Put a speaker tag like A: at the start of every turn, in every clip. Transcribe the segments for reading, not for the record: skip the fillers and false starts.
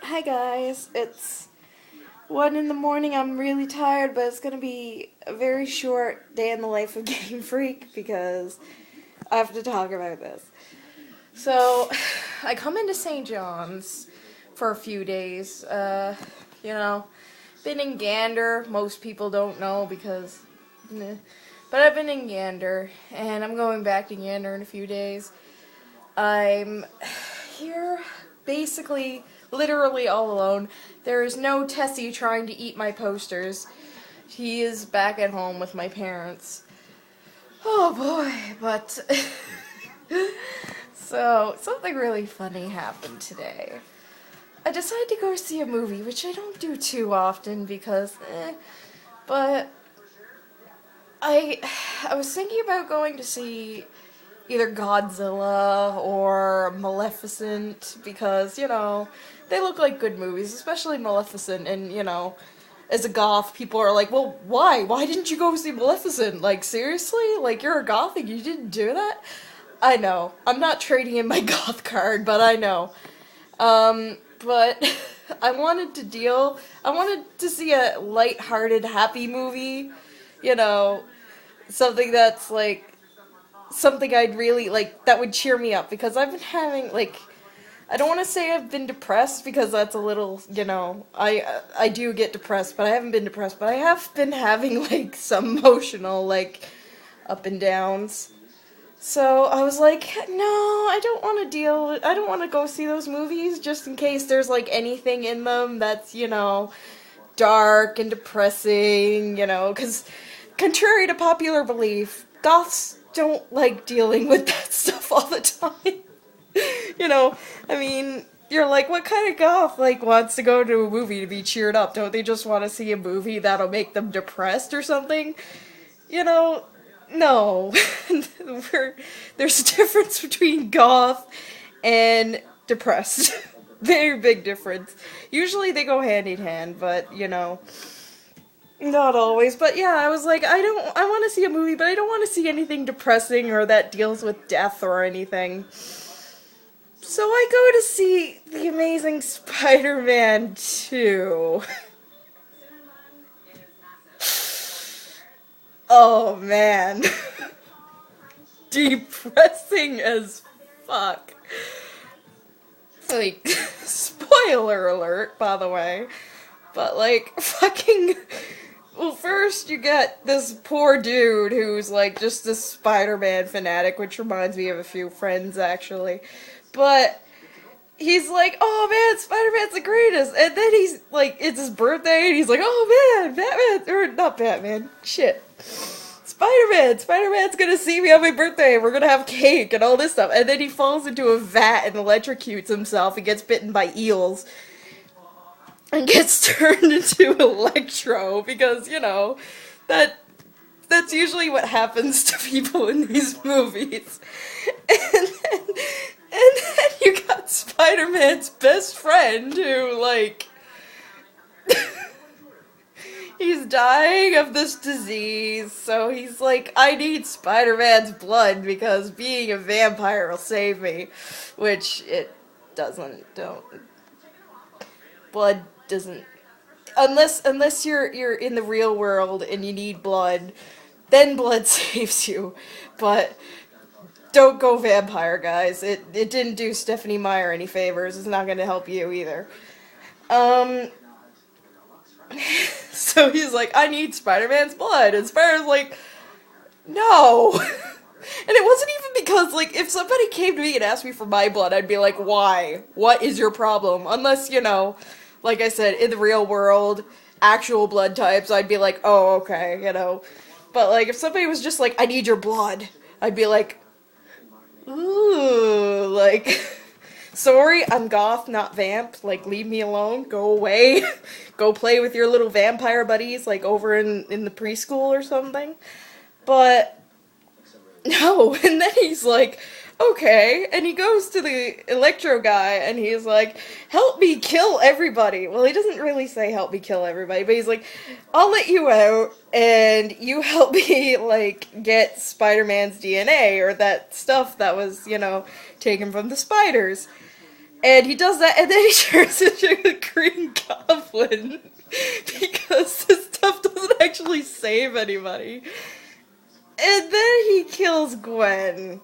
A: Hi guys, it's 1 in the morning. I'm really tired, but it's gonna be a very short day in the life of Game Freak because I have to talk about this. So, I come into St. John's for a few days. You know, been in Gander. Most people don't know because, but I've been in Gander, and I'm going back to Gander in a few days. I'm here basically, literally all alone. There is no Tessie trying to eat my posters. He is back at home with my parents. Oh boy, but so something really funny happened today. I decided to go see a movie, which I don't do too often because, but I was thinking about going to see either Godzilla or Maleficent because, they look like good movies, especially Maleficent, and, as a goth, people are like, well, why? Why didn't you go see Maleficent? Like, seriously? Like, you're a goth and you didn't do that? I know. I'm not trading in my goth card, but I know. But I wanted to see a light-hearted, happy movie, something that's, like, something I'd really, like, that would cheer me up, because I've been having, like, I don't want to say I've been depressed, because that's a little, I do get depressed, but I haven't been depressed, but I have been having, like, some emotional, like, up and downs. So I was like, no, I don't want to go see those movies, just in case there's, like, anything in them that's, dark and depressing, because contrary to popular belief, goths don't like dealing with that stuff all the time. I mean, you're like, what kind of goth, like, wants to go to a movie to be cheered up? Don't they just want to see a movie that'll make them depressed or something? No. There's a difference between goth and depressed. Very big difference. Usually they go hand in hand, but, not always. But yeah, I was like, I want to see a movie, but I don't want to see anything depressing or that deals with death or anything. So I go to see The Amazing Spider-Man 2. Oh man. Depressing as fuck. Like, spoiler alert, by the way. But, like, fucking... Well, first you get this poor dude who's, like, just this Spider-Man fanatic, which reminds me of a few friends, actually. But he's like, oh man, Spider-Man's the greatest! And then he's, like, it's his birthday, and he's like, oh man, Batman, or not Batman, shit. Spider-Man's gonna see me on my birthday, and we're gonna have cake and all this stuff. And then he falls into a vat and electrocutes himself and gets bitten by eels. And gets turned into Electro, because, that's usually what happens to people in these movies. And then you got Spider-Man's best friend who, like, he's dying of this disease, so he's like, I need Spider-Man's blood because being a vampire will save me. Which it doesn't. Blood doesn't, unless you're in the real world and you need blood, then blood saves you. But don't go vampire, guys. It didn't do Stephanie Meyer any favors. It's not gonna help you either. So he's like, I need Spider-Man's blood, and Spider's like, no. And it wasn't even because, like, if somebody came to me and asked me for my blood, I'd be like, why? What is your problem? Unless, like I said, in the real world, actual blood types, I'd be like, oh, okay, But, like, if somebody was just like, I need your blood, I'd be like, ooh, like, sorry, I'm goth, not vamp, like, leave me alone, go away, go play with your little vampire buddies, like, over in the preschool or something. But, no, and then he's like, okay, and he goes to the Electro guy, and he's like, help me kill everybody. Well, he doesn't really say help me kill everybody, but he's like, I'll let you out, and you help me, like, get Spider-Man's DNA, or that stuff that was, taken from the spiders. And he does that, and then he turns into a Green Goblin because this stuff doesn't actually save anybody. And then he kills Gwen.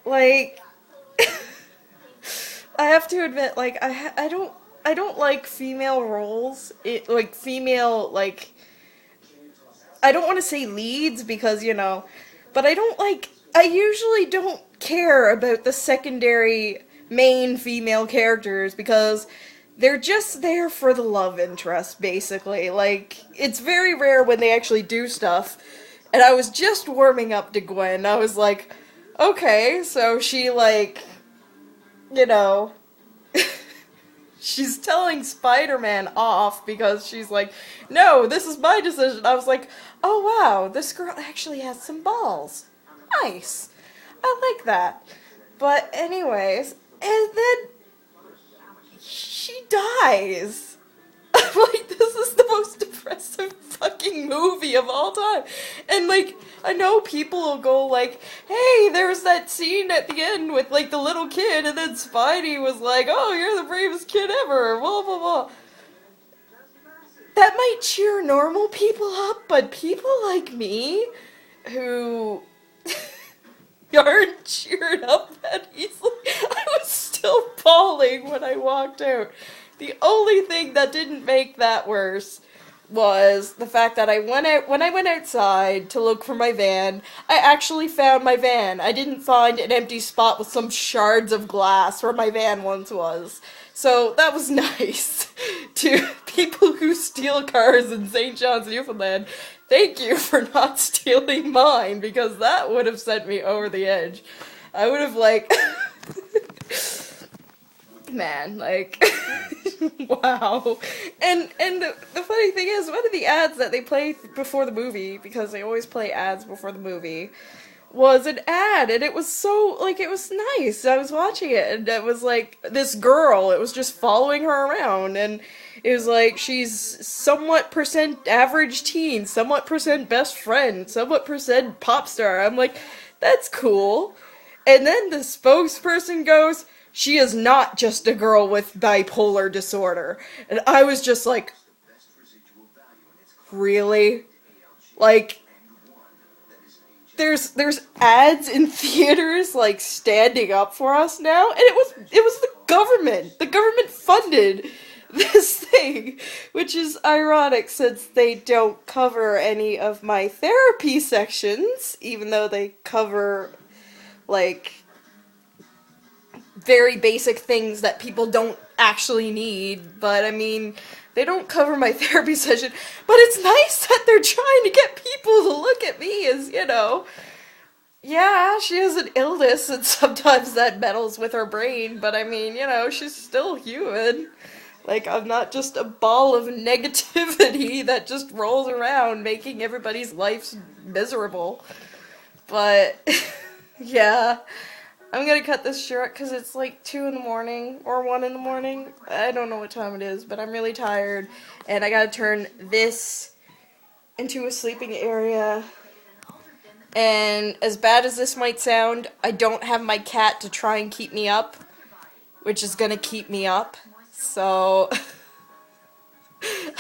A: Like, I have to admit, like, I don't like female roles. Like, female, like, I don't want to say leads because, but I usually don't care about the secondary main female characters because they're just there for the love interest, basically. Like, it's very rare when they actually do stuff. And I was just warming up to Gwen. I was like, okay, so she, like, you know, she's telling Spider-Man off because she's like, no, this is my decision. I was like, oh wow, this girl actually has some balls. Nice. I like that. But anyways, and then she dies. I'm like, this is the most depressing fucking movie of all time. And, like, I know people will go, like, hey, there's that scene at the end with, like, the little kid, and then Spidey was like, oh, you're the bravest kid ever, blah, blah, blah. That might cheer normal people up, but people like me, who aren't cheered up that easily, I was still bawling when I walked out. The only thing that didn't make that worse was the fact that when I went outside to look for my van, I actually found my van. I didn't find an empty spot with some shards of glass where my van once was. So that was nice. To people who steal cars in St. John's, Newfoundland, thank you for not stealing mine, because that would have sent me over the edge. I would have, like... Man, like... wow. And the funny thing is, one of the ads that they play before the movie, because they always play ads before the movie, was an ad, and it was so, like, it was nice. I was watching it, and it was like, this girl, it was just following her around, and it was like, she's somewhat percent average teen, somewhat percent best friend, somewhat percent pop star. I'm like, that's cool. And then the spokesperson goes, she is not just a girl with bipolar disorder. And I was just like, really? Like, there's ads in theaters, like, standing up for us now, and it was the government. The government funded this thing, which is ironic since they don't cover any of my therapy sections, even though they cover, like, very basic things that people don't actually need. But I mean, they don't cover my therapy session, but it's nice that they're trying to get people to look at me as, yeah, she has an illness and sometimes that meddles with her brain, but I mean, she's still human. Like, I'm not just a ball of negativity that just rolls around making everybody's lives miserable. But, yeah. I'm gonna cut this short because it's like 2 in the morning or 1 in the morning. I don't know what time it is, but I'm really tired. And I gotta turn this into a sleeping area. And as bad as this might sound, I don't have my cat to try and keep me up, which is gonna keep me up. So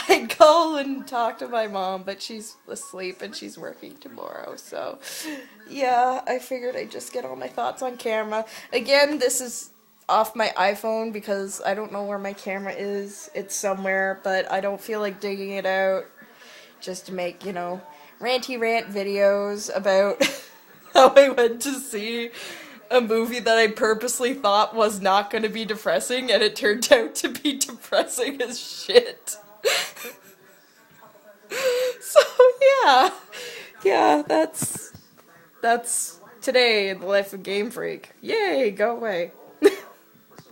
A: I'd call and talk to my mom, but she's asleep and she's working tomorrow, so yeah, I figured I'd just get all my thoughts on camera. Again, this is off my iPhone because I don't know where my camera is. It's somewhere, but I don't feel like digging it out just to make, ranty rant videos about how I went to see a movie that I purposely thought was not going to be depressing, and it turned out to be depressing as shit. So yeah, that's today in the life of Game Freak. Yay, go away.